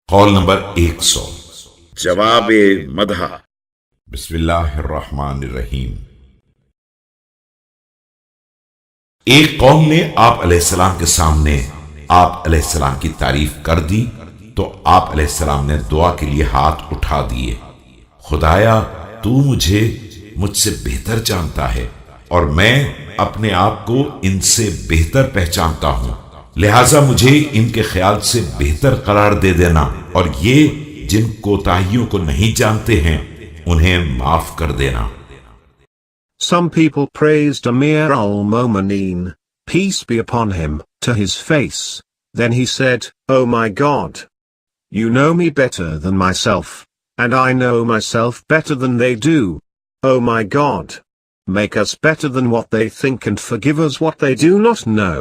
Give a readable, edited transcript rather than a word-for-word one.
Kaul number 100। जवाब मदहा। बिस्मिल्लाहिर्रहमानिर्रहीम। एक कौम ने आप अलैहिस्सलाम के सामने आप अलैहिस्सलाम की तारीफ कर दी तो आप अलैहिस्सलाम ने दुआ के लिए हाथ उठा दिए। खुदाया, तू मुझे मुझसे बेहतर जानता है और मैं अपने आप को इनसे बेहतर पहचानता हूं, लिहाजा मुझे इनके ख्याल से बेहतर करार दे देना और ये जिन कोताहियों को नहीं जानते हैं उन्हें माफ कर देना। Some people praised Amir al-Momineen, peace be upon him, to his face. Then he said, "Oh my God! You know me better than myself, and I know myself better than they do. Oh my God! Make us better than what they think and forgive us what they do not know."